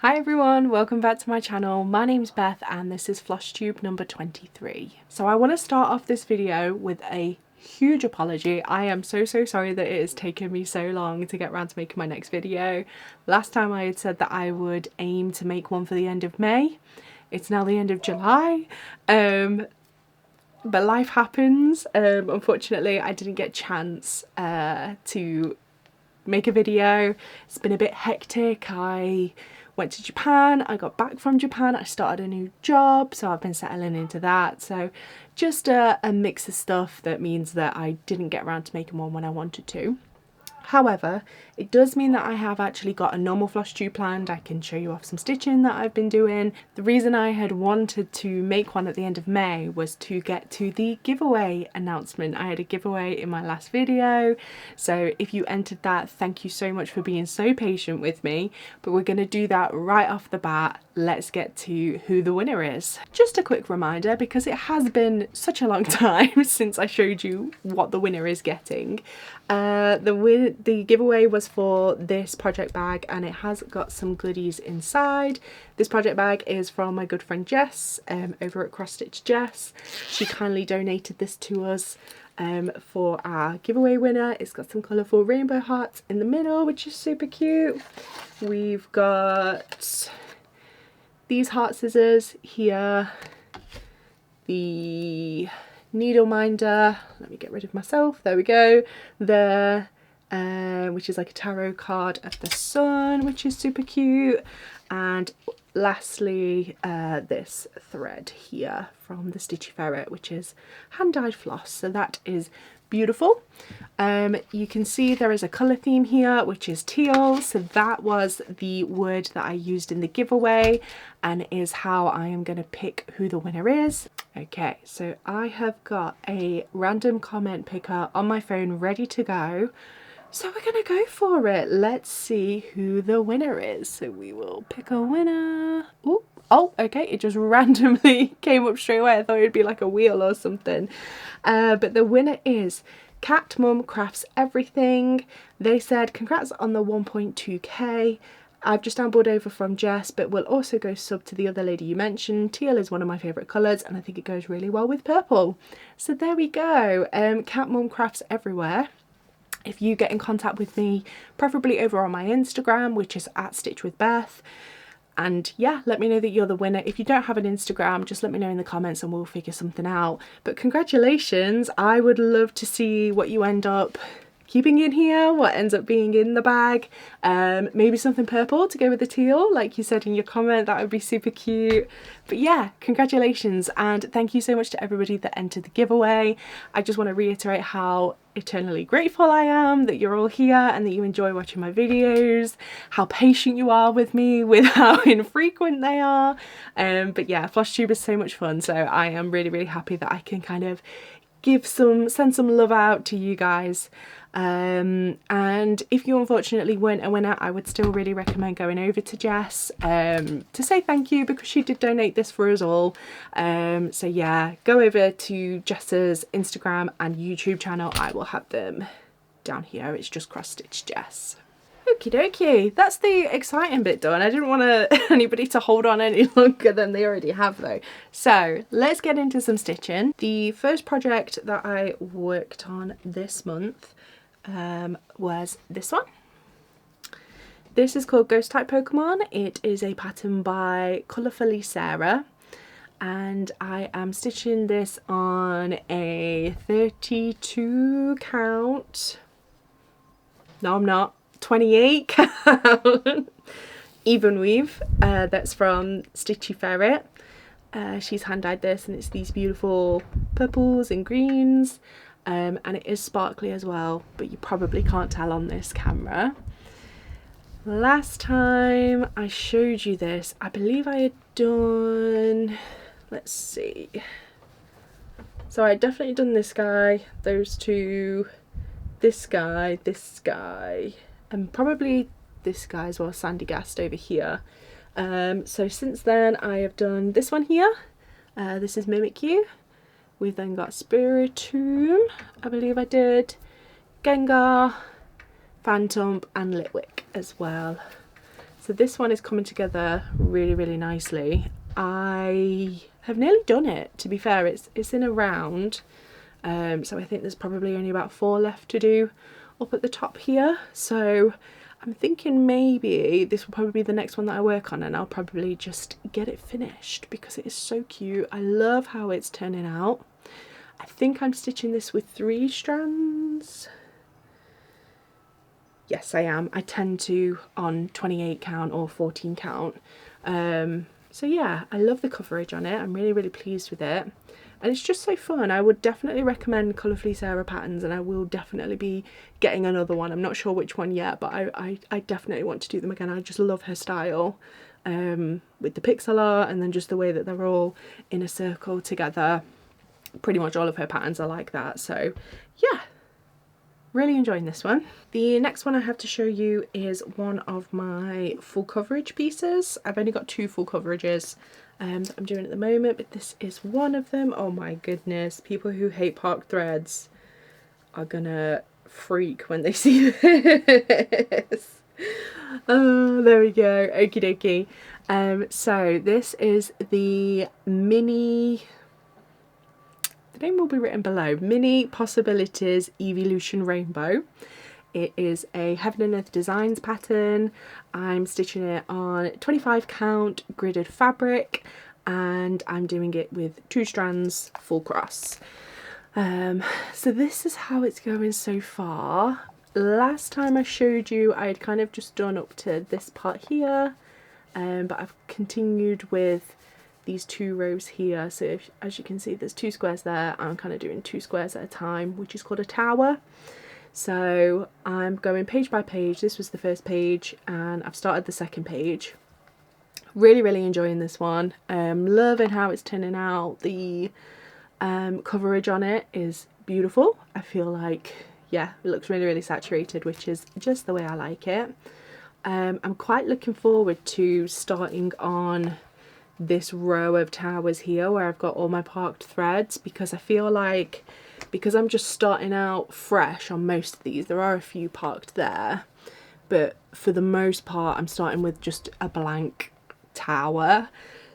Hi everyone, welcome back to my channel. My name's Beth and this is FlossTube number 23. So I want to start off this video with a huge apology. I am so sorry that it has taken me so long to get around to making my next video. Last time I had said that I would aim to make one for the end of May. It's now the end of July. But life happens. Unfortunately I didn't get a chance to make a video. It's been a bit hectic. I went to Japan, I got back from Japan, I started a new job, so I've been settling into that. So just a mix of stuff that means that I didn't get around to making one when I wanted to. However, it does mean that I have actually got a normal floss tube planned. I can show you off some stitching that I've been doing. The reason I had wanted to make one at the end of May was to get to the giveaway announcement. I had a giveaway in my last video, so if you entered that, thank you so much for being so patient with me. But we're going to do that right off the bat. Let's get to who the winner is. Just a quick reminder, because it has been such a long time since I showed you what the winner is getting. The giveaway was for this project bag and it has got some goodies inside. This project bag is from my good friend Jess over at Cross Stitch Jess. She kindly donated this to us for our giveaway winner. It's got some colourful rainbow hearts in the middle, which is super cute. We've got these heart scissors here, the needle minder, let me get rid of myself, there we go, there, which is like a tarot card of the sun, which is super cute, and lastly this thread here from the Stitchy Ferret, which is hand-dyed floss, so that is beautiful. You can see there is a colour theme here, which is teal, so that was the word that I used in the giveaway and is how I am going to pick who the winner is. Okay, so I have got a random comment picker on my phone ready to go, so we're going to go for it. Let's see who the winner is. So we will pick a winner. Ooh. Oh, okay, it just randomly came up straight away. I thought it'd be like a wheel or something. But the winner is Cat Mum Crafts Everything. They said, congrats on the 1.2k. I've just stumbled over from Jess, but we'll also go sub to the other lady you mentioned. Teal is one of my favourite colours and I think it goes really well with purple. So there we go. Cat Mum Crafts Everywhere. If you get in contact with me, preferably over on my Instagram, which is @StitchWithBeth. And yeah, let me know that you're the winner. If you don't have an Instagram, just let me know in the comments and we'll figure something out. But congratulations. I would love to see what you end up keeping in here, what ends up being in the bag. Maybe something purple to go with the teal, like you said in your comment. That would be super cute. But yeah, congratulations and thank you so much to everybody that entered the giveaway. I just want to reiterate how eternally grateful I am that you're all here and that you enjoy watching my videos, how patient you are with me, with how infrequent they are. But yeah, FlossTube is so much fun, so I am really happy that I can kind of send some love out to you guys. And if you unfortunately weren't a winner, I would still really recommend going over to Jess to say thank you, because she did donate this for us all. So yeah, go over to Jess's Instagram and YouTube channel. I will have them down here. It's just Cross Stitch Jess. Okie dokie, that's the exciting bit done. I didn't want anybody to hold on any longer than they already have though. So let's get into some stitching. The first project that I worked on this month was this one. This is called Ghost Type Pokemon. It is a pattern by Colourfully Sarah and I am stitching this on a 32 count. No, I'm not. 28 count even weave. That's from Stitchy Ferret. She's hand dyed this and it's these beautiful purples and greens, and it is sparkly as well, but you probably can't tell on this camera. Last time I showed you this, I believe I had done, let's see, so I had definitely done this guy, those two, this guy, and probably this guy as well, Sandy Gast over here. So since then I have done this one here. This is Mimic You. We've then got Spiritomb, I believe I did, Gengar, Phantom and Litwick as well. So this one is coming together really, really nicely. I have nearly done it, to be fair. It's in a round, so I think there's probably only about 4 left to do up at the top here. So I'm thinking maybe this will probably be the next one that I work on, and I'll probably just get it finished because it is so cute. I love how it's turning out. I think I'm stitching this with 3 strands. Yes, I am. I tend to on 28 count or 14 count. So yeah, I love the coverage on it. I'm really, really pleased with it. And it's just so fun. I would definitely recommend Colourfully Sarah patterns, and I will definitely be getting another one. I'm not sure which one yet, but I definitely want to do them again. I just love her style with the pixel art, and then just the way that they're all in a circle together. Pretty much all of her patterns are like that. So yeah, really enjoying this one. The next one I have to show you is one of my full coverage pieces. I've only got 2 full coverages that I'm doing at the moment, but this is one of them. Oh my goodness, people who hate park threads are gonna freak when they see this. Oh, there we go. Okie dokie. So this is the mini, the name will be written below, Mini Possibilities Evolution Rainbow. It is a Heaven and Earth Designs pattern. I'm stitching it on 25 count gridded fabric, and I'm doing it with 2 strands full cross. So this is how it's going so far. Last time I showed you, I had kind of just done up to this part here, but I've continued with these 2 rows here. So as you can see, there's 2 squares there. I'm kind of doing 2 squares at a time, which is called a tower. So I'm going page by page. This was the first page, and I've started the second page. Really, really enjoying this one. Loving how it's turning out. The coverage on it is beautiful. I feel like, yeah, it looks really, really saturated, which is just the way I like it. I'm quite looking forward to starting on this row of towers here where I've got all my parked threads, because I feel like, because I'm just starting out fresh on most of these, there are a few parked there, but for the most part I'm starting with just a blank tower.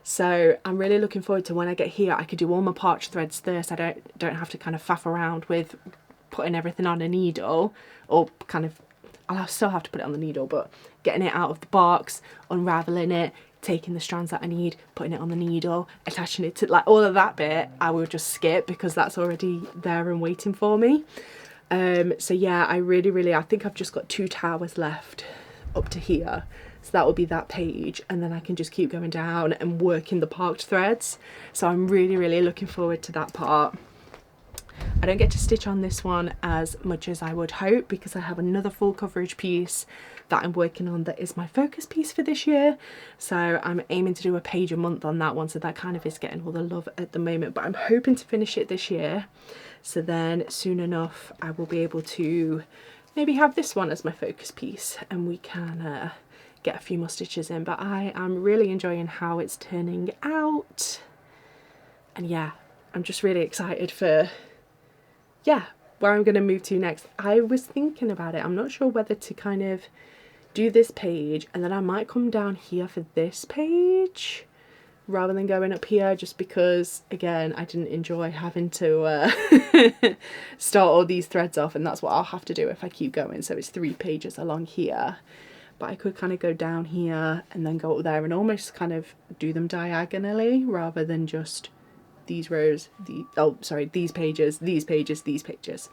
So I'm really looking forward to when I get here, I could do all my parked threads first. I don't have to kind of faff around with putting everything on a needle, or kind of, I'll still have to put it on the needle, but getting it out of the box, unraveling it, taking the strands that I need, putting it on the needle, attaching it to, like, all of that bit I will just skip because that's already there and waiting for me. So yeah, I think I've just got 2 towers left up to here, so that will be that page, and then I can just keep going down and working the parked threads. So I'm really, really looking forward to that part. I don't get to stitch on this one as much as I would hope, because I have another full coverage piece that I'm working on that is my focus piece for this year. So I'm aiming to do a page a month on that one, so that kind of is getting all the love at the moment, but I'm hoping to finish it this year. So then soon enough I will be able to maybe have this one as my focus piece, and we can get a few more stitches in. But I am really enjoying how it's turning out, and yeah, I'm just really excited for, yeah, where I'm going to move to next. I was thinking about it. I'm not sure whether to kind of do this page and then I might come down here for this page rather than going up here, just because, again, I didn't enjoy having to start all these threads off, and that's what I'll have to do if I keep going. So it's 3 pages along here, but I could kind of go down here and then go up there and almost kind of do them diagonally rather than just these rows, these pages, these pages, these pages.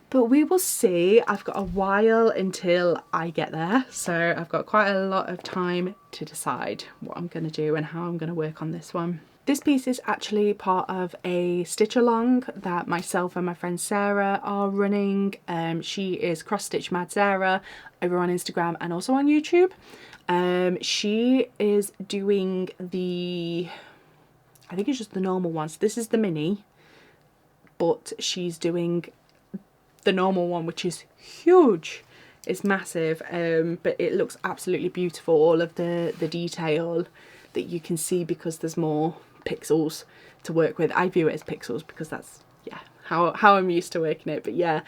But we will see. I've got a while until I get there, so I've got quite a lot of time to decide what I'm going to do and how I'm going to work on this one. This piece is actually part of a stitch along that myself and my friend Sarah are running. She is Cross Stitch Mad Sarah over on Instagram and also on YouTube. She is doing the, I think it's just the normal one. So this is the mini, but she's doing the normal one, which is huge. It's massive, but it looks absolutely beautiful. All of the detail that you can see, because there's more pixels to work with. I view it as pixels because that's, yeah, how I'm used to working it. But yeah,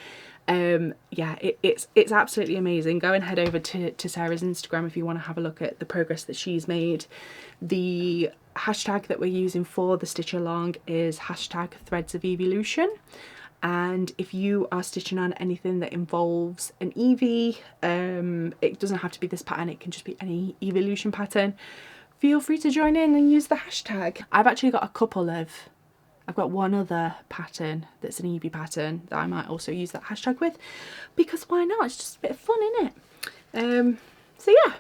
Yeah, it's absolutely amazing. Go and head over to Sarah's Instagram if you want to have a look at the progress that she's made. The hashtag that we're using for the stitch along is hashtag threads of evolution. And if you are stitching on anything that involves an Eevee, it doesn't have to be this pattern, it can just be any evolution pattern, feel free to join in and use the hashtag. I've actually got I've got one other pattern that's an Eevee pattern that I might also use that hashtag with, because why not? It's just a bit of fun, isn't it? So yeah,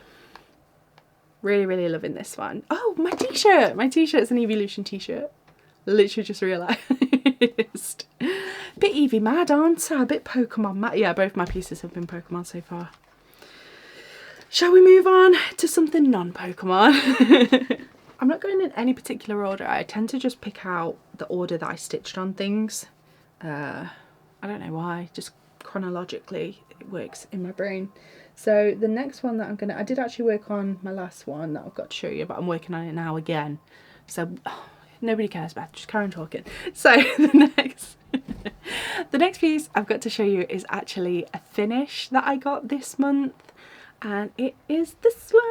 really loving this one. Oh, my t-shirt! My t-shirt's an evolution t-shirt. Literally just realised. Bit Eevee mad, aren't I? A bit Pokemon mad. Yeah, both my pieces have been Pokemon so far. Shall we move on to something non-Pokemon? I'm not going in any particular order. I tend to just pick out the order that I stitched on things. I don't know why, just chronologically it works in my brain. So the next one that I did actually work on my last one that I've got to show you, but I'm working on it now again. So nobody cares, Beth, just carry on talking. So the next piece I've got to show you is actually a finish that I got this month, and it is this one.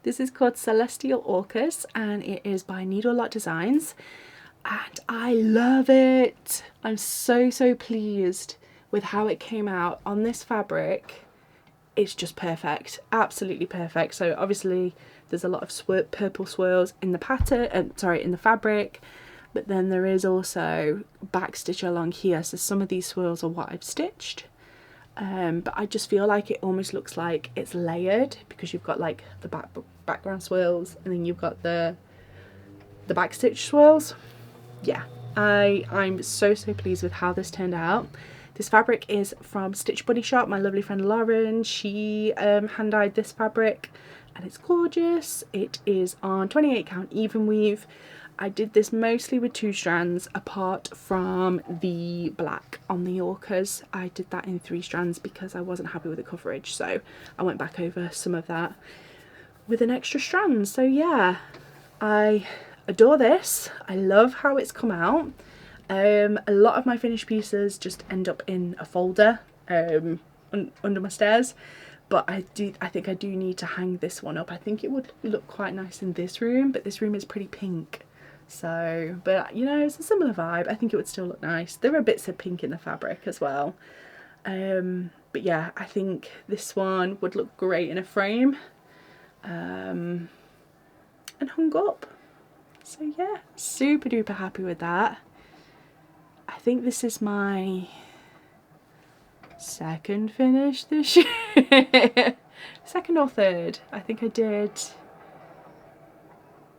This is called Celestial Orcus and it is by Needle Lot Designs, and I love it. I'm so pleased with how it came out on this fabric. It's just perfect, absolutely perfect. So obviously there's a lot of purple swirls in the pattern, in the fabric, but then there is also back stitch along here, so some of these swirls are what I've stitched. But I just feel like it almost looks like it's layered, because you've got like the background swirls and then you've got the back stitch swirls. Yeah, I'm so pleased with how this turned out. This fabric is from Stitch Buddy Shop. My lovely friend Lauren, she hand dyed this fabric and it's gorgeous. It is on 28 count even weave. I did this mostly with 2 strands, apart from the black on the Orcas. I did that in 3 strands because I wasn't happy with the coverage, so I went back over some of that with an extra strand. So yeah, I adore this. I love how it's come out. A lot of my finished pieces just end up in a folder under my stairs, but I think I do need to hang this one up. I think it would look quite nice in this room, but this room is pretty pink. So, but you know, it's a similar vibe. I think it would still look nice. There are bits of pink in the fabric as well. But yeah, I think this one would look great in a frame and hung up. So yeah, super duper happy with that. I think this is my second finish this year. Second or third. I think I did,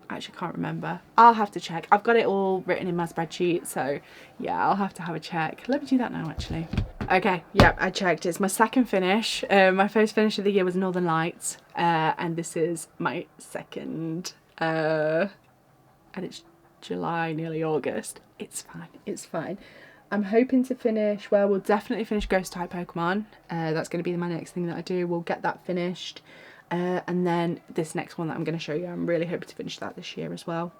actually can't remember. I'll have to check. I've got it all written in my spreadsheet, so yeah, I'll have to have a check. Let me do that now actually. Okay, yep, I checked. It's my second finish. My first finish of the year was Northern Lights, and this is my second, and it's July, nearly August. It's fine, it's fine. I'm hoping to finish, well, we'll definitely finish Ghost type Pokemon. That's going to be my next thing that I do. We'll get that finished. And then this next one that I'm going to show you, I'm really hoping to finish that this year as well.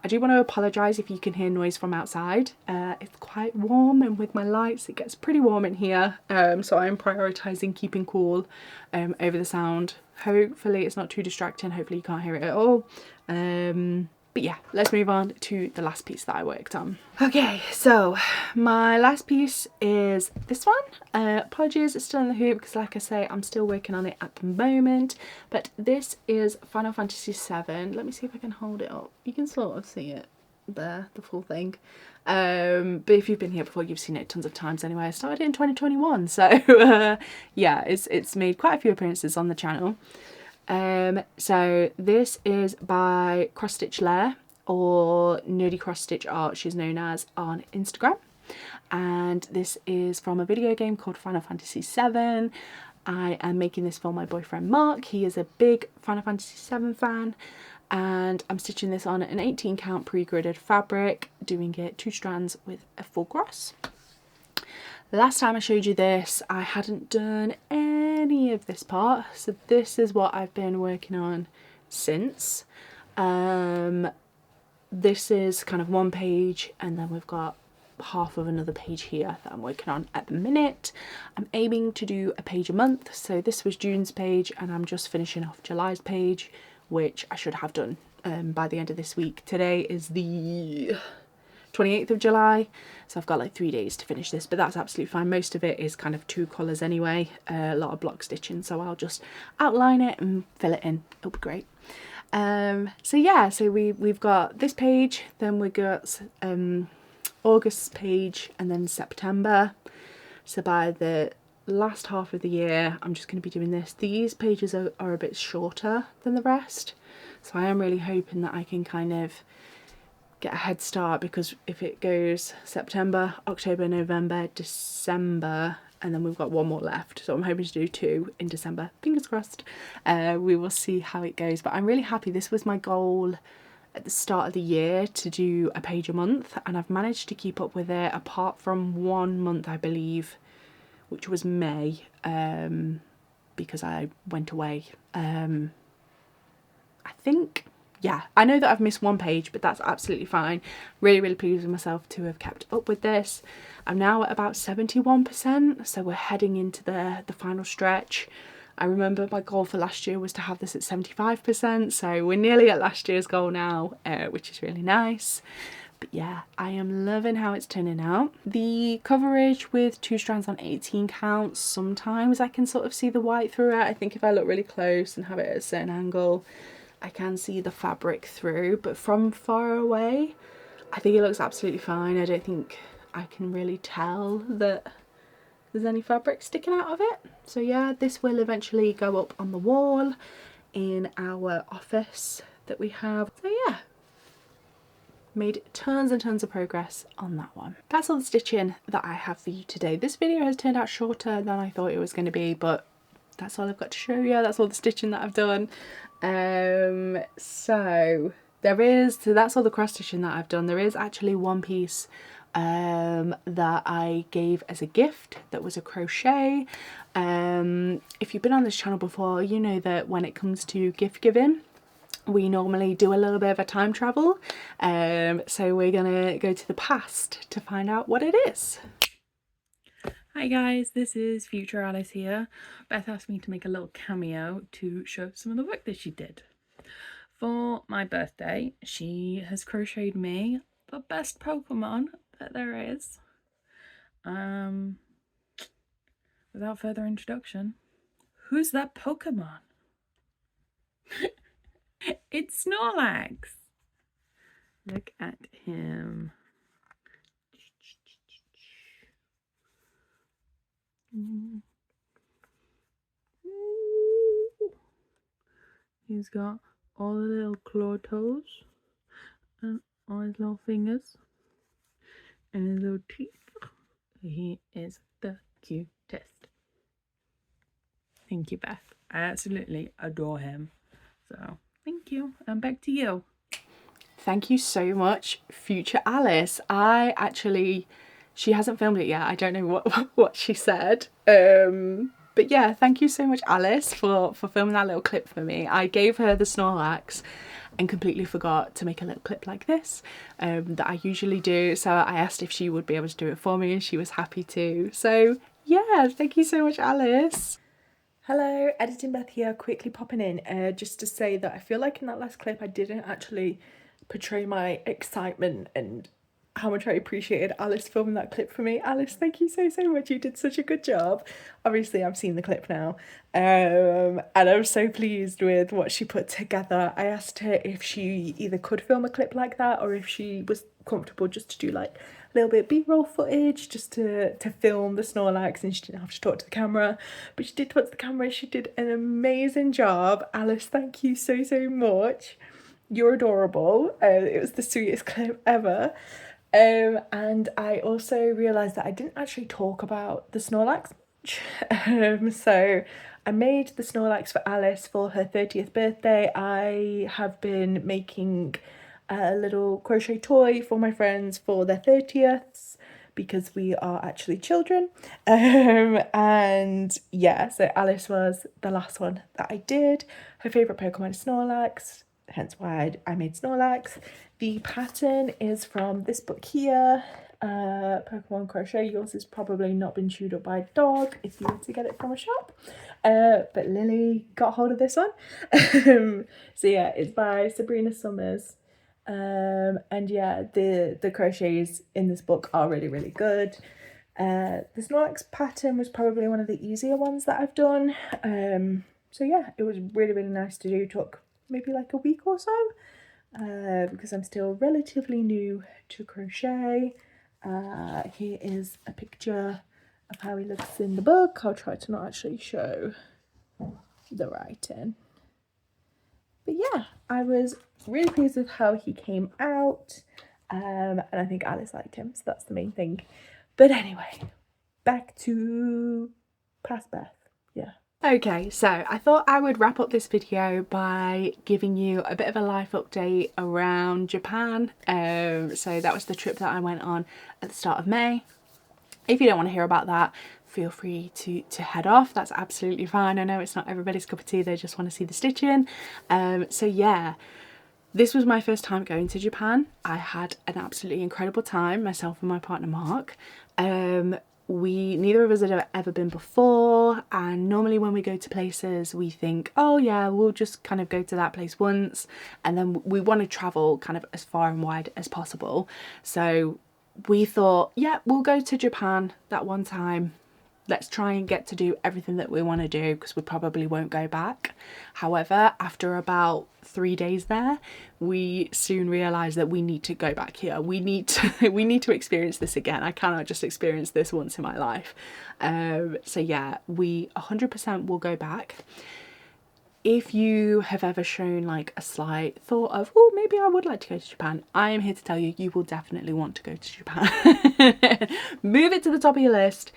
I do want to apologise if you can hear noise from outside. It's quite warm, and with my lights it gets pretty warm in here, so I'm prioritising keeping cool over the sound. Hopefully it's not too distracting, hopefully you can't hear it at all. But yeah, let's move on to the last piece that I worked on. Okay, so my last piece is this one. Apologies, it's still in the hoop because, like I say, I'm still working on it at the moment. But this is Final Fantasy VII. Let me see if I can hold it up. You can sort of see it there, the full thing. But if you've been here before, you've seen it tons of times anyway. I started in 2021, so yeah, it's made quite a few appearances on the channel. So this is by Cross Stitch Lair, or Nerdy Cross Stitch Art, she's known as on Instagram, and this is from a video game called Final Fantasy VII. I am making this for my boyfriend Mark. He is a big Final Fantasy VII fan, and I'm stitching this on an 18 count pre-gridded fabric, doing it 2 strands with a full cross. Last time I showed you this, I hadn't done any of this part, so this is what I've been working on since. This is kind of one page, and then we've got half of another page here that I'm working on at the minute. I'm aiming to do a page a month, so this was June's page and I'm just finishing off July's page, which I should have done by the end of this week. Today is the 28th of July, so I've got like 3 days to finish this, but that's absolutely fine. Most of it is kind of 2 colours anyway, a lot of block stitching, so I'll just outline it and fill it in. It'll be great. So yeah, so we've got this page, then we got August's page, and then September. So by the last half of the year I'm just going to be doing this. These pages are a bit shorter than the rest, so I am really hoping that I can kind of get a head start, because if it goes September, October, November, December, and then we've got 1 more left, so I'm hoping to do 2 in December, fingers crossed. We will see how it goes, but I'm really happy. This was my goal at the start of the year, to do a page a month, and I've managed to keep up with it, apart from 1 month I believe, which was May, because I went away. I think, yeah, I know that I've missed 1 page, but that's absolutely fine. Really pleased with myself to have kept up with this. I'm now at about 71%, so we're heading into the final stretch. I remember my goal for last year was to have this at 75%, so we're nearly at last year's goal now, which is really nice. But yeah, I am loving how it's turning out. The coverage with 2 strands on 18 counts, sometimes I can sort of see the white through it. I think if I look really close and have it at a certain angle, I can see the fabric through, but from far away I think it looks absolutely fine. I don't think I can really tell that there's any fabric sticking out of it. So yeah, this will eventually go up on the wall in our office that we have. So yeah, made tons and tons of progress on that one. That's all the stitching that I have for you today. This video has turned out shorter than I thought it was going to be, but that's all I've got to show you. That's all the stitching that I've done. So that's all the cross stitching that I've done. There is actually 1 piece that I gave as a gift that was a crochet. If you've been on this channel before, you know that when it comes to gift giving, we normally do a little bit of a time travel. So we're gonna go to the past to find out what it is. Hi guys, this is future Alice here. Beth asked me to make a little cameo to show some of the work that she did. For my birthday, she has crocheted me the best Pokemon that there is. Without further introduction, who's that Pokemon? It's Snorlax! Look at him. He's got all the little claw toes and all his little fingers and his little teeth. He is the cutest. Thank you, Beth. I absolutely adore him. So thank you, and back to you. Thank you so much, future Alice. She hasn't filmed it yet. I don't know what she said. But yeah, thank you so much, Alice, for filming that little clip for me. I gave her the Snorlax and completely forgot to make a little clip like this that I usually do. So I asked if she would be able to do it for me, and she was happy to. So yeah, thank you so much, Alice. Hello, Editing Beth here, quickly popping in just to say that I feel like in that last clip I didn't actually portray my excitement and how much I appreciated Alice filming that clip for me. Alice, thank you so much. You did such a good job. Obviously I've seen the clip now, and I'm so pleased with what she put together. I asked her if she either could film a clip like that or if she was comfortable just to do like a little bit of B-roll footage just to film the Snorlax, and she didn't have to talk to the camera, but she did talk to the camera. She did an amazing job. Alice, thank you so much. You're adorable. It was the sweetest clip ever. And I also realised that I didn't actually talk about the Snorlax much. So I made the Snorlax for Alice for her 30th birthday. I have been making a little crochet toy for my friends for their 30ths because we are actually children. And yeah, so Alice was the last one that I did. Her favourite Pokemon is Snorlax, hence why I made Snorlax. The pattern is from this book here, Pokemon crochet. Yours has probably not been chewed up by a dog if you were to get it from a shop. But Lily got hold of this one. So yeah, it's by Sabrina Summers. And yeah, the crochets in this book are really, really good. The Snorlax pattern was probably one of the easier ones that I've done. So yeah, it was really, really nice to do. Took maybe like a week or so, because I'm still relatively new to crochet. Here is a picture of how he looks in the book. I'll try to not actually show the writing. But yeah, I was really pleased with how he came out, and I think Alice liked him, so that's the main thing. But anyway, back to past Beth. Yeah. Okay, so I thought I would wrap up this video by giving you a bit of a life update around Japan. So that was the trip that I went on at the start of May. If you don't want to hear about that, feel free to head off. That's absolutely fine. I know it's not everybody's cup of tea, they just want to see the stitching. So yeah, this was my first time going to Japan. I had an absolutely incredible time, myself and my partner Mark. Neither of us had ever been before, and normally when we go to places we think, oh yeah, we'll just kind of go to that place once, and then we want to travel kind of as far and wide as possible. So we thought, yeah, we'll go to Japan that one time. Let's try and get to do everything that we want to do, because we probably won't go back. However, after about 3 days there, we soon realised that we need to go back here. We need to experience this again. I cannot just experience this once in my life. So yeah, we 100% will go back. If you have ever shown like a slight thought of, oh, maybe I would like to go to Japan, I am here to tell you, you will definitely want to go to Japan. Move it to the top of your list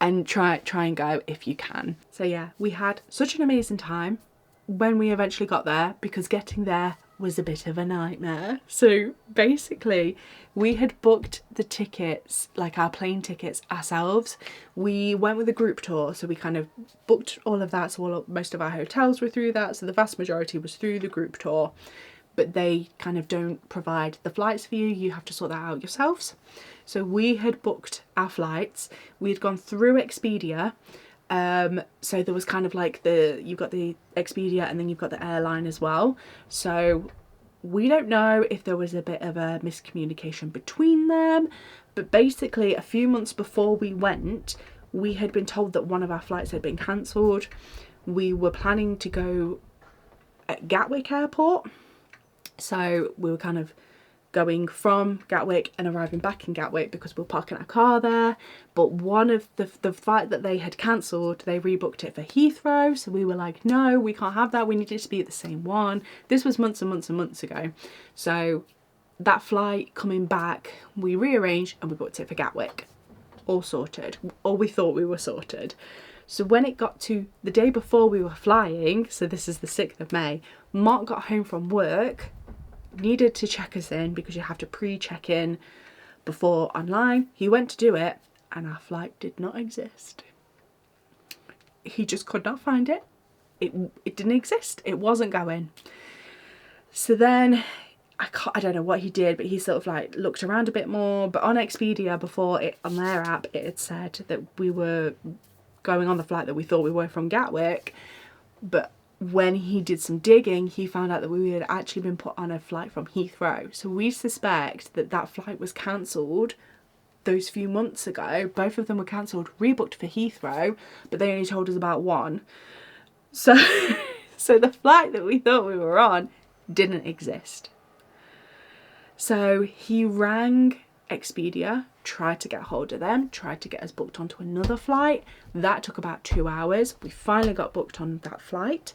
and try and go if you can. So yeah, we had such an amazing time when we eventually got there, because getting there was a bit of a nightmare. So basically we had booked the tickets, like our plane tickets, ourselves. We went with a group tour, so we kind of booked all of that, so most of our hotels were through that, so the vast majority was through the group tour, but they kind of don't provide the flights for you. You have to sort that out yourselves. So we had booked our flights. We had gone through Expedia. So there was kind of like you've got the Expedia and then you've got the airline as well. So we don't know if there was a bit of a miscommunication between them, but basically a few months before we went, we had been told that one of our flights had been cancelled. We were planning to go at Gatwick Airport. So we were kind of going from Gatwick and arriving back in Gatwick because we were parking our car there. But one of the flight that they had cancelled, they rebooked it for Heathrow. So we were like, no, we can't have that. We need it to be at the same one. This was months and months and months ago. So that flight coming back, we rearranged and we booked it for Gatwick. All sorted. Or we thought we were sorted. So when it got to the day before we were flying, so this is the 6th of May, Mark got home from work, needed to check us in because you have to pre-check in before online. He went to do it and our flight did not exist. He just could not find it. It didn't exist. It wasn't going. So then I don't know what he did, but he sort of like looked around a bit more. But on Expedia, before it, on their app, it had said that we were going on the flight that we thought we were from Gatwick. But when he did some digging, he found out that we had actually been put on a flight from Heathrow. So we suspect that that flight was cancelled those few months ago. Both of them were cancelled, rebooked for Heathrow, but they only told us about one. So, so the flight that we thought we were on didn't exist. So he rang Expedia, tried to get hold of them, tried to get us booked onto another flight. That took about 2 hours. We finally got booked on that flight.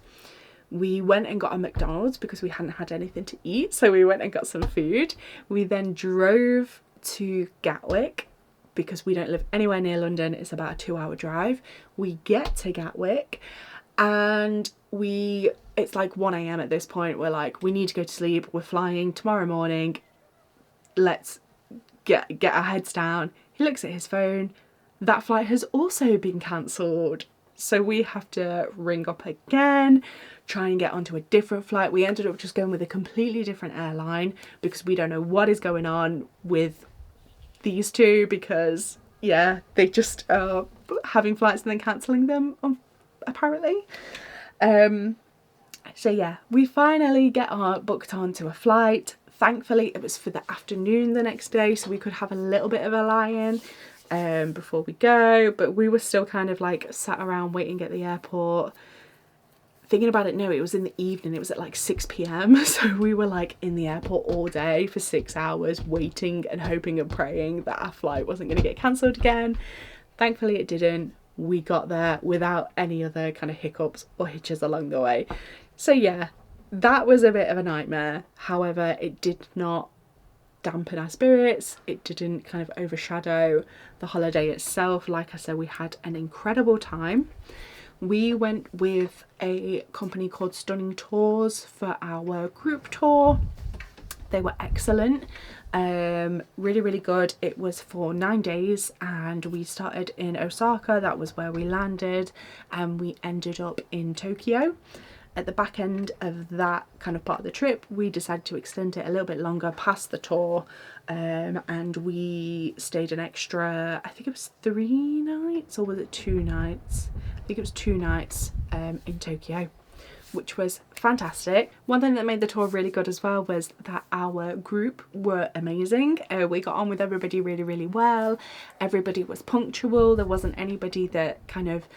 We went and got a McDonald's because we hadn't had anything to eat, so we went and got some food. We then drove to Gatwick because we don't live anywhere near London. It's about a 2-hour drive. We get to Gatwick and it's like 1 a.m. at this point. We're like, we need to go to sleep. We're flying tomorrow morning. Let's get our heads down. He looks at his phone. That flight has also been cancelled. So we have to ring up again, try and get onto a different flight. We ended up just going with a completely different airline because we don't know what is going on with these two because yeah, they just are having flights and then cancelling them apparently. So yeah, we finally get booked onto a flight. Thankfully it was for the afternoon the next day, so we could have a little bit of a lie-in before we go, but we were still kind of like sat around waiting at the airport. Thinking about it, no, it was in the evening, it was at like 6 p.m. so we were like in the airport all day for 6 hours waiting and hoping and praying that our flight wasn't going to get cancelled again. Thankfully it didn't. We got there without any other kind of hiccups or hitches along the way. So yeah, that was a bit of a nightmare. However, it did not dampen our spirits. It didn't kind of overshadow the holiday itself. Like I said, we had an incredible time. We went with a company called Stunning Tours for our group tour. They were excellent. Really, really good. It was for 9 days and we started in Osaka. That was where we landed, and we ended up in Tokyo. At the back end of that kind of part of the trip, we decided to extend it a little bit longer past the tour, and we stayed an extra, I think it was 3 nights, or was it 2 nights? I think it was 2 nights in Tokyo, which was fantastic. One thing that made the tour really good as well was that our group were amazing. We got on with everybody really, really well. Everybody was punctual. There wasn't anybody that kind of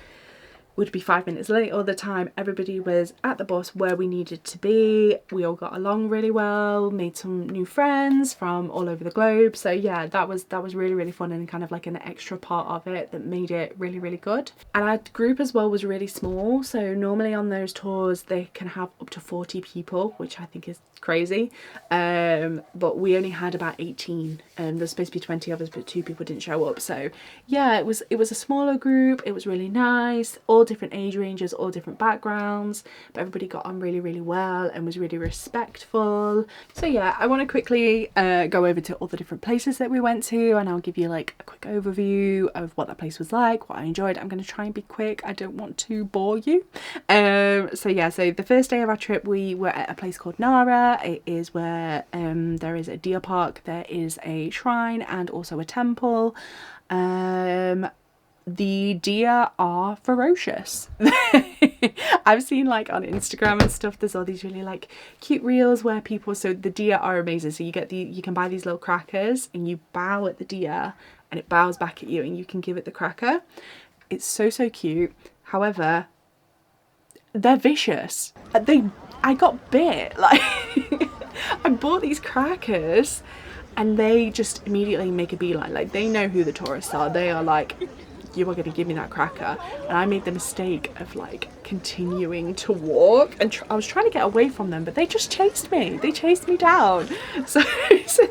would be 5 minutes late all the time. Everybody was at the bus where we needed to be. We all got along really well, made some new friends from all over the globe. So yeah, that was really, really fun, and kind of like an extra part of it that made it really, really good. And our group as well was really small. So normally on those tours they can have up to 40 people, which I think is crazy. But we only had about 18. There's supposed to be 20 of us, but 2 people didn't show up. So yeah, it was a smaller group. It was really nice. All different age ranges, all different backgrounds, but everybody got on really, really well and was really respectful. So yeah, I want to quickly go over to all the different places that we went to, and I'll give you like a quick overview of what that place was like, what I enjoyed. I'm going to try and be quick. I don't want to bore you. So yeah, so the first day of our trip we were at a place called Nara. It is where there is a deer park, there is a shrine and also a temple. The deer are ferocious. I've seen like on Instagram and stuff, there's all these really like cute reels where people, so the deer are amazing. So you can buy these little crackers and you bow at the deer and it bows back at you and you can give it the cracker. It's so, so cute. However, they're vicious. I got bit. Like I bought these crackers and they just immediately make a beeline. Like they know who the tourists are. They are like, you are going to give me that cracker. And I made the mistake of like continuing to walk, and I was trying to get away from them, but they just chased me. They chased me down. So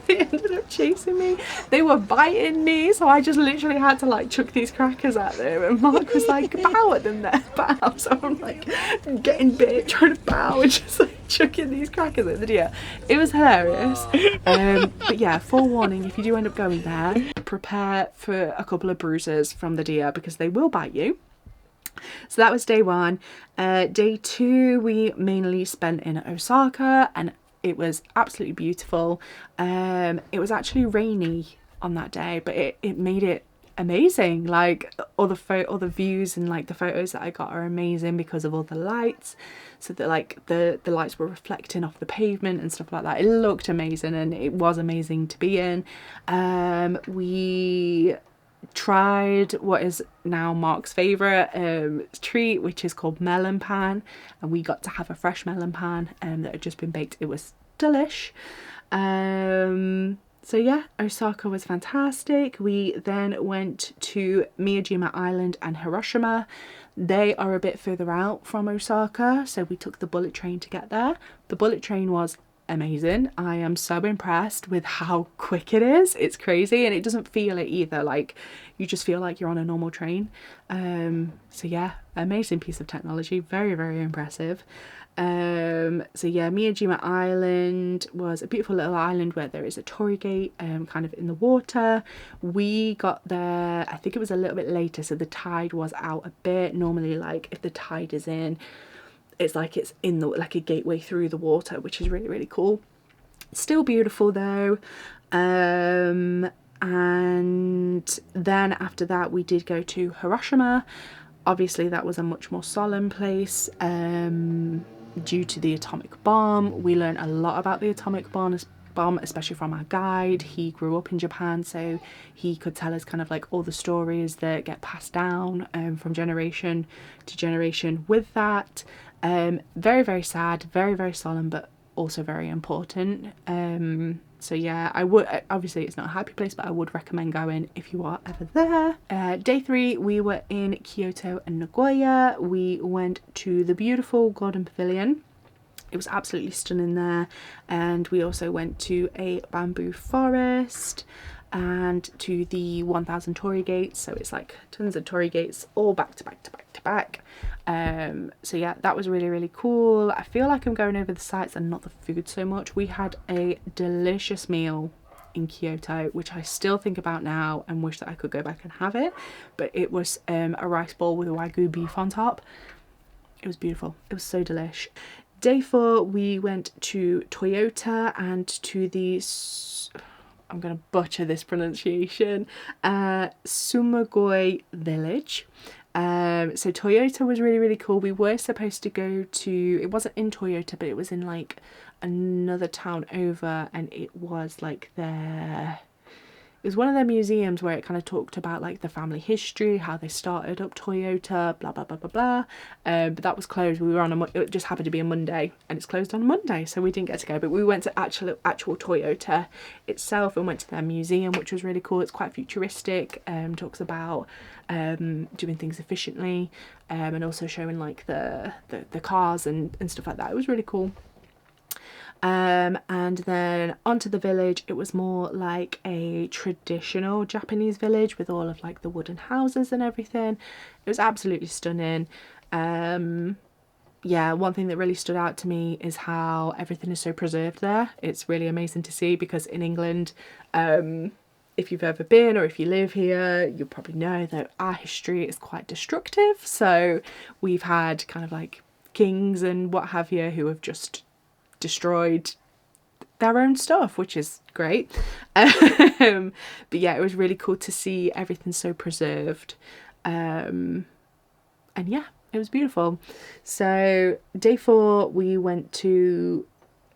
they ended up chasing me. They were biting me, so I just literally had to like chuck these crackers at them, and Mark was like, bow at them there, bow. So I'm like getting bit, trying to bow, and just like chucking these crackers at the deer. It was hilarious. But yeah, forewarning, if you do end up going there, prepare for a couple of bruises from the deer because they will bite you. So that was day 1. Day 2 we mainly spent in Osaka, and it was absolutely beautiful. It was actually rainy on that day, but it made it amazing. Like all the views and like the photos that I got are amazing because of all the lights. So that like the lights were reflecting off the pavement and stuff like that. It looked amazing and it was amazing to be in. We tried what is now Mark's favourite treat, which is called melon pan, and we got to have a fresh melon pan that had just been baked. It was delish. So yeah, Osaka was fantastic. We then went to Miyajima Island and Hiroshima. They are a bit further out from Osaka, so we took the bullet train to get there. The bullet train was amazing. I am so impressed with how quick it is. It's crazy, and it doesn't feel it either. Like you just feel like you're on a normal train. So yeah, amazing piece of technology. Very, very impressive. So yeah, Miyajima Island was a beautiful little island where there is a torii gate kind of in the water. We got there, I think it was a little bit later, so the tide was out a bit. Normally, like if the tide is in, it's like it's in the like a gateway through the water, which is really, really cool. Still beautiful though. And then after that we did go to Hiroshima. Obviously that was a much more solemn place due to the atomic bomb. We learned a lot about the atomic bomb, especially from our guide. He grew up in Japan, so he could tell us kind of like all the stories that get passed down from generation to generation with that. Very, very sad, very, very solemn, but also very important. So yeah, I would, obviously it's not a happy place, but I would recommend going if you are ever there. Day 3, we were in Kyoto and Nagoya. We went to the beautiful Golden Pavilion. It was absolutely stunning there. And we also went to a bamboo forest and to the 1000 torii gates. So it's like tons of torii gates all back to back to back to back. So yeah, that was really, really cool. I feel like I'm going over the sights and not the food so much. We had a delicious meal in Kyoto, which I still think about now and wish that I could go back and have it. But it was a rice bowl with a Wagyu beef on top. It was beautiful. It was so delish. Day 4, we went to Toyota and to the, I'm going to butcher this pronunciation, Sumagoi village. So Toyota was really, really cool. We were supposed to go to, it wasn't in Toyota, but it was in like another town over, and it was like it was one of their museums where it kind of talked about like the family history, how they started up Toyota, blah blah blah blah blah. But that was closed. We were on it just happened to be a Monday, and it's closed on Monday, so we didn't get to go. But we went to actual Toyota itself and went to their museum, which was really cool. It's quite futuristic. Talks about doing things efficiently, and also showing like the cars and stuff like that. It was really cool. And then onto the village. It was more like a traditional Japanese village with all of like the wooden houses and everything. It was absolutely stunning. Yeah, one thing that really stood out to me is how everything is so preserved there. It's really amazing to see, because in England, if you've ever been or if you live here, you'll probably know that our history is quite destructive. So we've had kind of like kings and what have you who have just destroyed their own stuff, which is great. But yeah, it was really cool to see everything so preserved. And yeah, it was beautiful. So day 4, we went to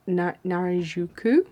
Narajuku.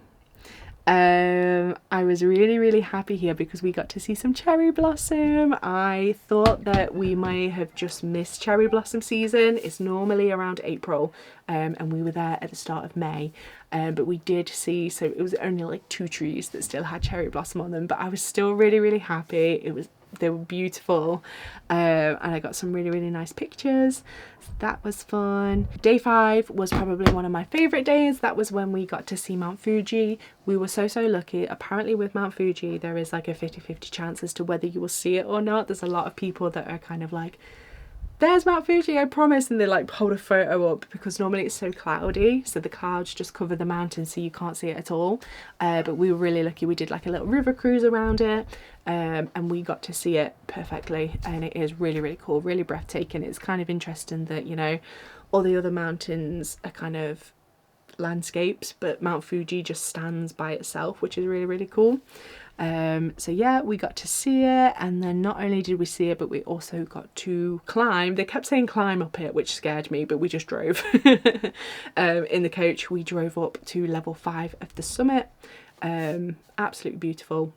I was really, really happy here because we got to see some cherry blossom. I thought that we may have just missed cherry blossom season. It's normally around April, and we were there at the start of May. But we did see, so it was only like 2 trees that still had cherry blossom on them, but I was still really, really happy. They were beautiful, and I got some really, really nice pictures, so that was fun. Day 5 was probably one of my favourite days. That was when we got to see Mount Fuji. We were so lucky. Apparently with Mount Fuji there is like a 50-50 chance as to whether you will see it or not. There's a lot of people that are kind of like, there's Mount Fuji, I promise, and they like hold a photo up, because normally it's so cloudy, so the clouds just cover the mountain so you can't see it at all. But we were really lucky. We did like a little river cruise around it, and we got to see it perfectly, and it is really, really cool, really breathtaking. It's kind of interesting that, you know, all the other mountains are kind of landscapes, but Mount Fuji just stands by itself, which is really, really cool. So yeah, we got to see it, and then not only did we see it, but we also got to climb. They kept saying climb up it, which scared me, but we just drove. In the coach, we drove up to level 5 of the summit. Absolutely beautiful.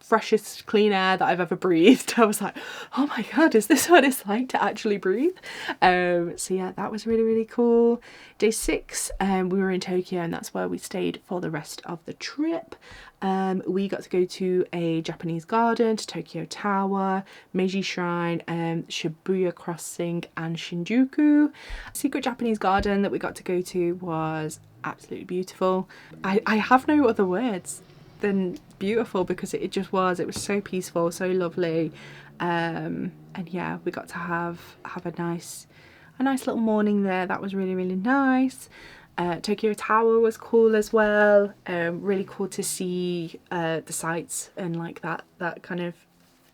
Freshest clean air that I've ever breathed. I was like, oh my god, is this what it's like to actually breathe? So yeah, that was really, really cool. Day 6, we were in Tokyo, and that's where we stayed for the rest of the trip. We got to go to a Japanese garden, to Tokyo Tower, Meiji Shrine, Shibuya Crossing and Shinjuku. Secret Japanese garden that we got to go to was absolutely beautiful. I have no other words than beautiful, because it was so peaceful, so lovely. And yeah, we got to have a nice little morning there. That was really, really nice. Tokyo Tower was cool as well. Really cool to see the sights and like that kind of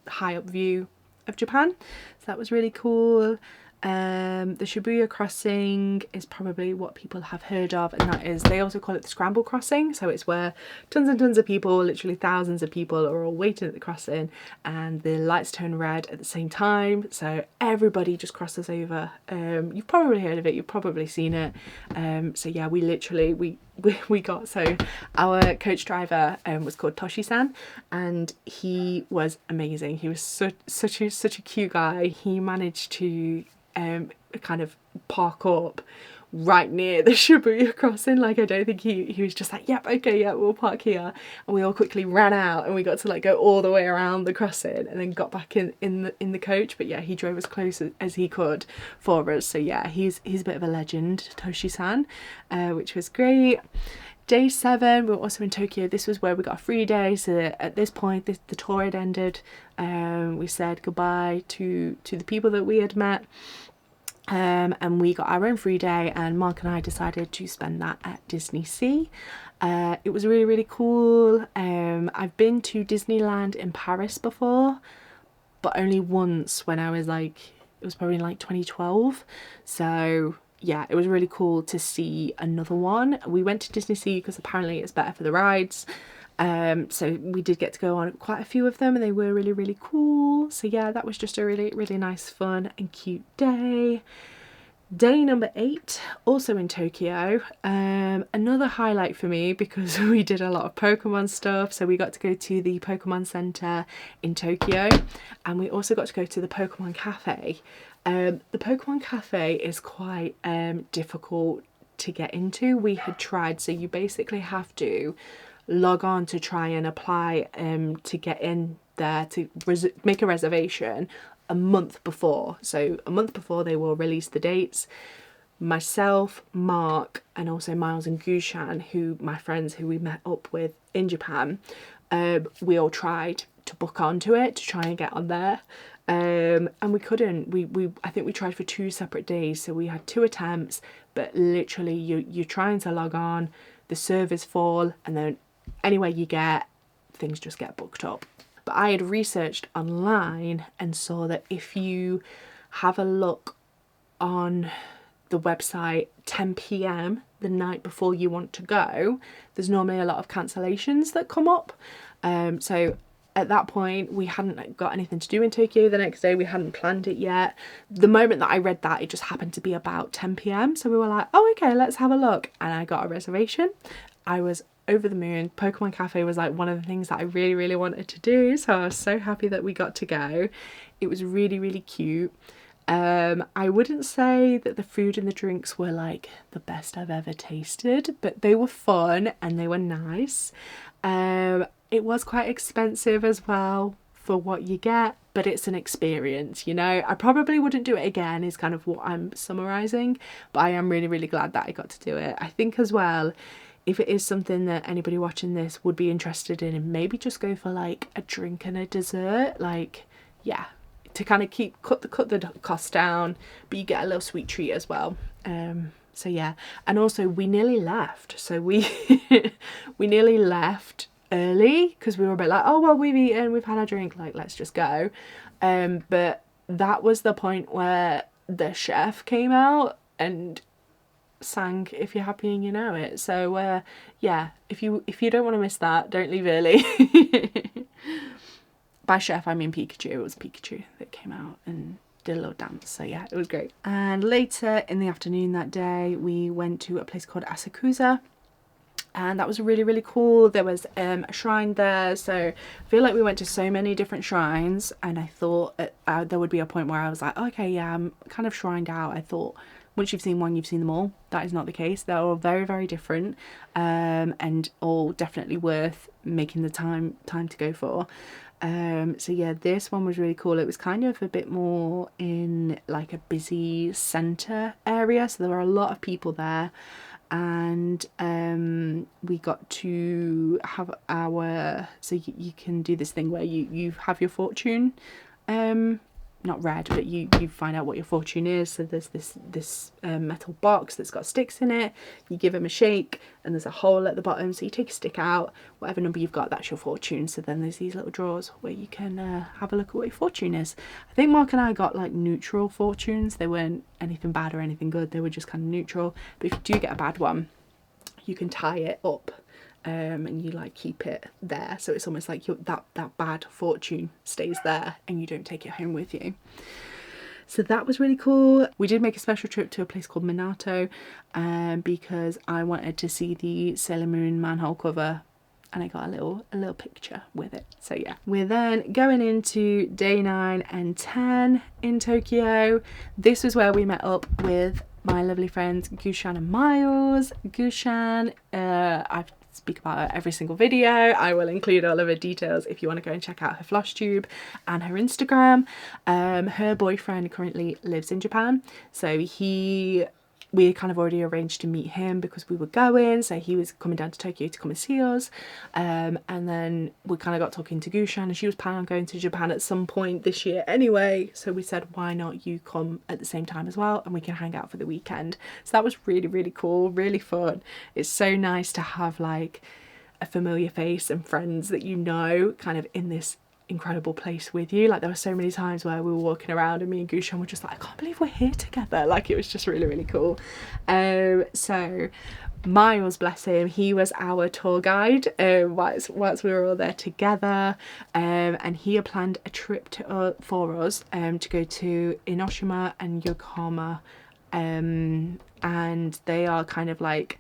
high up view of Japan. So that was really cool. The Shibuya crossing is probably what people have heard of, and that is, they also call it the scramble crossing. So it's where tons and tons of people, literally thousands of people, are all waiting at the crossing and the lights turn red at the same time, so everybody just crosses over. You've probably heard of it, you've probably seen it. So yeah, we literally we got, so our coach driver was called Toshi-san, and he was amazing. He was such a cute guy. He managed to kind of park up right near the Shibuya crossing. Like, I don't think he was just like, yep, okay, yeah, we'll park here. And we all quickly ran out and we got to like go all the way around the crossing and then got back in the coach. But yeah, he drove as close as he could for us. So yeah, he's a bit of a legend, Toshi-san, which was great. Day 7, we were also in Tokyo. This was where we got a free day. So at this point, the tour had ended. We said goodbye to the people that we had met. And we got our own free day, and Mark and I decided to spend that at Disney Sea. It was really, really cool. I've been to Disneyland in Paris before, but only once, when I was like, it was probably in like 2012. So yeah, it was really cool to see another one. We went to Disney Sea because apparently it's better for the rides. So we did get to go on quite a few of them, and they were really, really cool. So yeah, that was just a really, really nice, fun and cute day. Day number 8, also in Tokyo. Another highlight for me because we did a lot of Pokemon stuff. So we got to go to the Pokemon Center in Tokyo, and we also got to go to the Pokemon Cafe. The Pokemon Cafe is quite difficult to get into. We had tried, so you basically have to log on to try and apply to get in there, to make a reservation a month before. So a month before they will release the dates. Myself, Mark, and also Miles and Gushan, who my friends who we met up with in Japan, we all tried to book onto it to try and get on there. And we couldn't. I think we tried for 2 separate days, so we had 2 attempts, but literally you're trying to log on, the servers fall, and then anywhere you get, things just get booked up. But I had researched online and saw that if you have a look on the website 10 p.m. the night before you want to go, there's normally a lot of cancellations that come up. So at that point, we hadn't got anything to do in Tokyo the next day. We hadn't planned it yet. The moment that I read that, it just happened to be about 10 p.m. So we were like, oh, okay, let's have a look. And I got a reservation. I was over the moon. Pokemon Cafe was like one of the things that I really, really wanted to do. So I was so happy that we got to go. It was really, really cute. I wouldn't say that the food and the drinks were like the best I've ever tasted, but they were fun and they were nice. It was quite expensive as well for what you get, but it's an experience, you know. I probably wouldn't do it again is kind of what I'm summarising, but I am really, really glad that I got to do it. I think as well, if it is something that anybody watching this would be interested in, and maybe just go for like a drink and a dessert, like, yeah, to kind of cut the cost down, but you get a little sweet treat as well. So yeah, and also we nearly left. So we nearly left early because we were a bit like, oh well, we've eaten, we've had a drink, like let's just go. But that was the point where the chef came out and sang "If You're Happy and You Know It." So yeah, if you don't want to miss that, don't leave early. By chef I mean Pikachu. It was Pikachu that came out and did a little dance, so yeah, it was great. And later in the afternoon that day, we went to a place called Asakusa, and that was really, really cool. There was a shrine there, so I feel like we went to so many different shrines, and I thought there would be a point where I was like, okay, yeah, I'm kind of shrined out. I thought once you've seen one, you've seen them all. That is not the case. They're all very, very different, and all definitely worth making the time to go for. So yeah, this one was really cool. It was kind of a bit more in like a busy centre area, so there were a lot of people there, and we got to have our, so you can do this thing where you have your fortune not read, but you find out what your fortune is. So there's this metal box that's got sticks in it. You give them a shake and there's a hole at the bottom, so you take a stick out, whatever number you've got, that's your fortune. So then there's these little drawers where you can have a look at what your fortune is. I think Mark and I got like neutral fortunes. They weren't anything bad or anything good, they were just kind of neutral. But if you do get a bad one, you can tie it up and you like keep it there, so it's almost like that bad fortune stays there and you don't take it home with you. So that was really cool. We did make a special trip to a place called Minato because I wanted to see the Sailor Moon manhole cover, and I got a little picture with it. So yeah, we're then going into day 9 and 10 in Tokyo. This was where we met up with my lovely friends Gushan and Miles. Gushan, I speak about her every single video. I will include all of her details if you want to go and check out her FlossTube and her Instagram. Her boyfriend currently lives in Japan, so we kind of already arranged to meet him because we were going, so he was coming down to Tokyo to come and see us, and then we kind of got talking to Gushan, and she was planning on going to Japan at some point this year anyway, so we said, why not you come at the same time as well and we can hang out for the weekend. So that was really, really cool, really fun. It's so nice to have like a familiar face and friends that you know kind of in this incredible place with you. Like there were so many times where we were walking around and me and Gushan were just like, I can't believe we're here together. Like it was just really, really cool. So Miles, bless him, he was our tour guide whilst we were all there together, and he had planned a trip for us to go to Enoshima and Yokohama, and they are kind of like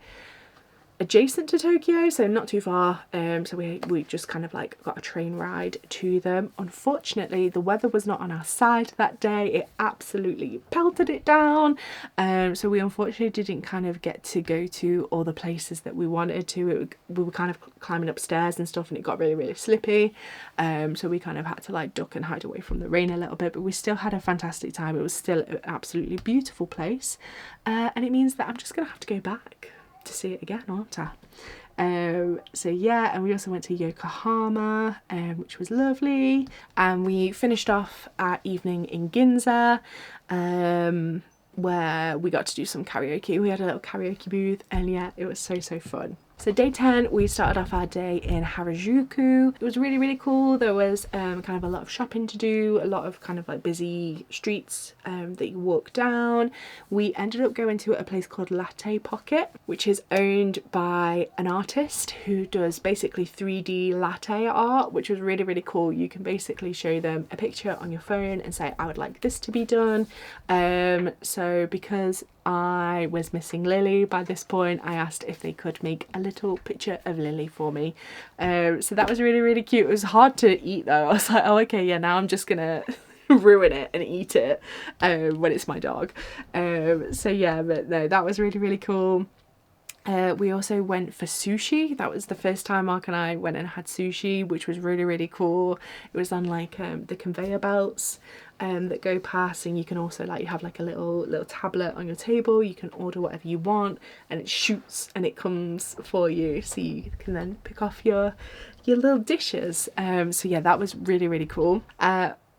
adjacent to Tokyo, so not too far, so we just kind of like got a train ride to them. Unfortunately, the weather was not on our side that day. It absolutely pelted it down, so we unfortunately didn't kind of get to go to all the places that we wanted to. We were kind of climbing upstairs and stuff, and it got really, really slippy, so we kind of had to like duck and hide away from the rain a little bit, but we still had a fantastic time. It was still an absolutely beautiful place, and it means that I'm just gonna have to go back to see it again, aren't I? So yeah, and we also went to Yokohama, which was lovely, and we finished off our evening in Ginza, where we got to do some karaoke. We had a little karaoke booth, and yeah, it was so fun. So day 10, we started off our day in Harajuku. It was really, really cool. There was kind of a lot of shopping to do, a lot of kind of like busy streets that you walk down. We ended up going to a place called Latte Pocket, which is owned by an artist who does basically 3D latte art, which was really, really cool. You can basically show them a picture on your phone and say, I would like this to be done. So because I was missing Lily by this point, I asked if they could make a little picture of Lily for me. So that was really, really cute. It was hard to eat though. I was like, oh okay, yeah, now I'm just gonna ruin it and eat it when it's my dog. So yeah, but no, that was really, really cool. We also went for sushi. That was the first time Mark and I went and had sushi, which was really, really cool. It was on like the conveyor belts that go past, and you can also like, you have like a little tablet on your table, you can order whatever you want and it shoots and it comes for you, so you can then pick off your little dishes. So yeah, that was really, really cool.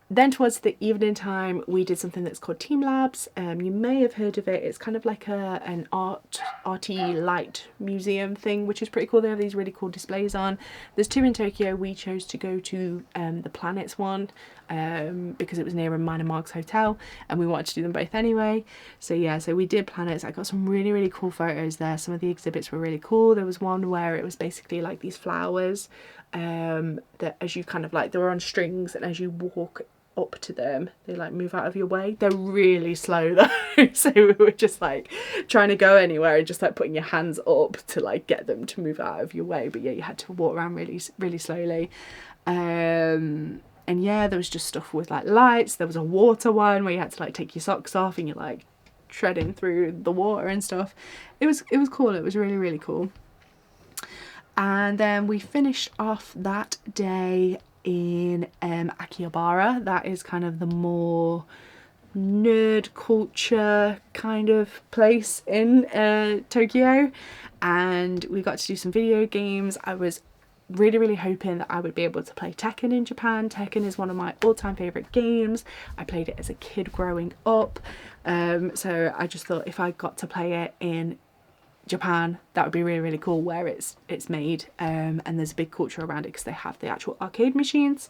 Then towards the evening time, we did something that's called Team Labs. You may have heard of it. It's kind of like an arty light museum thing, which is pretty cool. They have these really cool displays on. There's 2 in Tokyo. We chose to go to the Planets one because it was near mine and Mark's hotel, and we wanted to do them both anyway. So yeah, so we did Planets. I got some really, really cool photos there. Some of the exhibits were really cool. There was one where it was basically like these flowers that as you kind of like, they were on strings, and as you walk up to them they like move out of your way. They're really slow though, so we were just like trying to go anywhere and just like putting your hands up to like get them to move out of your way, but yeah, you had to walk around really, really slowly. And yeah, there was just stuff with like lights. There was a water one where you had to like take your socks off and you're like treading through the water and stuff. It was cool. It was really, really cool. And then we finished off that day in Akihabara. That is kind of the more nerd culture kind of place in Tokyo, and we got to do some video games. I was really hoping that I would be able to play Tekken in Japan. Tekken is one of my all-time favourite games. I played it as a kid growing up, so I just thought if I got to play it in Japan, that would be really cool, where it's made, and there's a big culture around it because they have the actual arcade machines.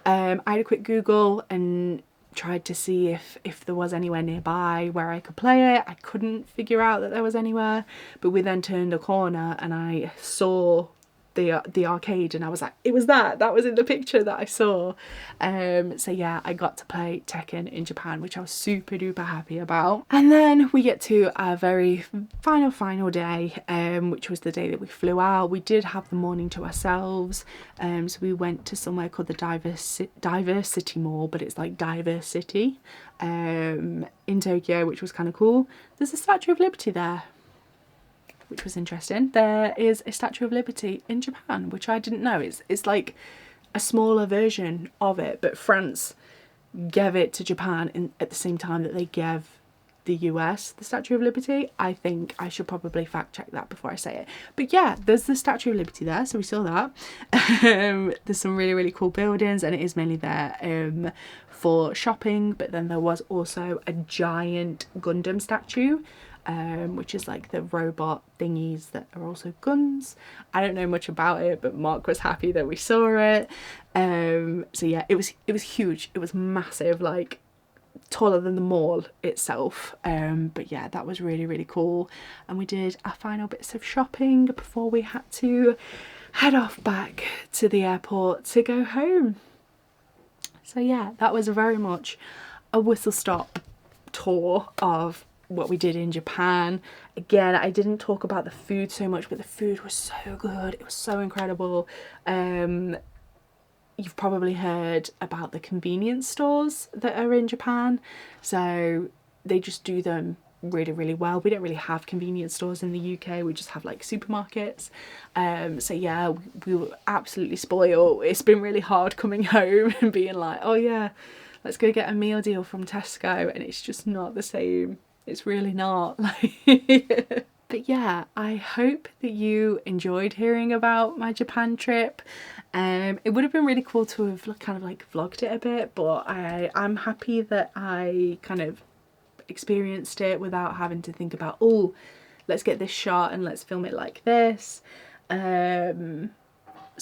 I had a quick Google and tried to see if there was anywhere nearby where I could play it. I couldn't figure out that there was anywhere, but we then turned a corner and I saw the arcade, and I was like, it was that was in the picture that I saw. So yeah, I got to play Tekken in Japan, which I was super duper happy about. And then we get to our very final day, which was the day that we flew out. We did have the morning to ourselves, so we went to somewhere called the Diversity Mall, but it's like Diversity, in Tokyo, which was kind of cool. There's a Statue of Liberty there, which was interesting. There is a Statue of Liberty in Japan, which I didn't know. It's like a smaller version of it, but France gave it to Japan at the same time that they gave the US the Statue of Liberty. I think I should probably fact check that before I say it. But yeah, there's the Statue of Liberty there, so we saw that. There's some really cool buildings, and it is mainly there for shopping, but then there was also a giant Gundam statue, which is like the robot thingies that are also guns. I don't know much about it, but Mark was happy that we saw it. So yeah, it was huge. It was massive, like taller than the mall itself. But yeah, that was really cool. And we did our final bits of shopping before we had to head off back to the airport to go home. So yeah, that was very much a whistle stop tour of what we did in Japan. Again, I didn't talk about the food so much, but the food was so good. It was so incredible. You've probably heard about the convenience stores that are in Japan. So they just do them really well. We don't really have convenience stores in the UK. We just have like supermarkets. So yeah, we were absolutely spoiled. It's been really hard coming home and being like, oh yeah, let's go get a meal deal from Tesco, and it's just not the same. It's really not. But yeah, I hope that you enjoyed hearing about my Japan trip. It would have been really cool to have kind of like vlogged it a bit, but I'm happy that I kind of experienced it without having to think about, oh, let's get this shot and let's film it like this. So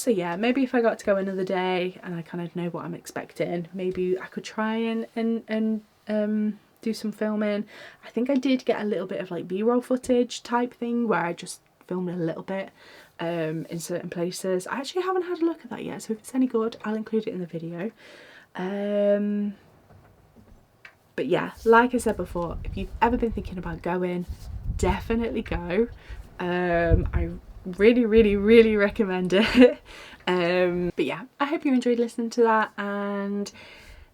yeah, maybe if I got to go another day and I kind of know what I'm expecting, maybe I could try and do some filming. I think I did get a little bit of like b-roll footage type thing where I just filmed a little bit in certain places. I actually haven't had a look at that yet, so if it's any good, I'll include it in the video. But yeah, like I said before, if you've ever been thinking about going, definitely go. I really recommend it. But yeah, I hope you enjoyed listening to that, and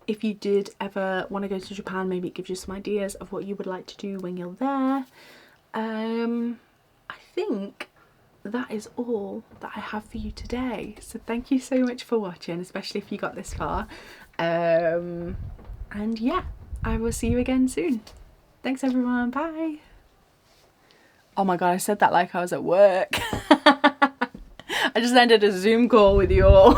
if you did ever want to go to Japan, maybe it gives you some ideas of what you would like to do when you're there. I think that is all that I have for you today. So thank you so much for watching, especially if you got this far. And yeah, I will see you again soon. Thanks everyone, bye. Oh my god, I said that like I was at work. I just ended a Zoom call with you all.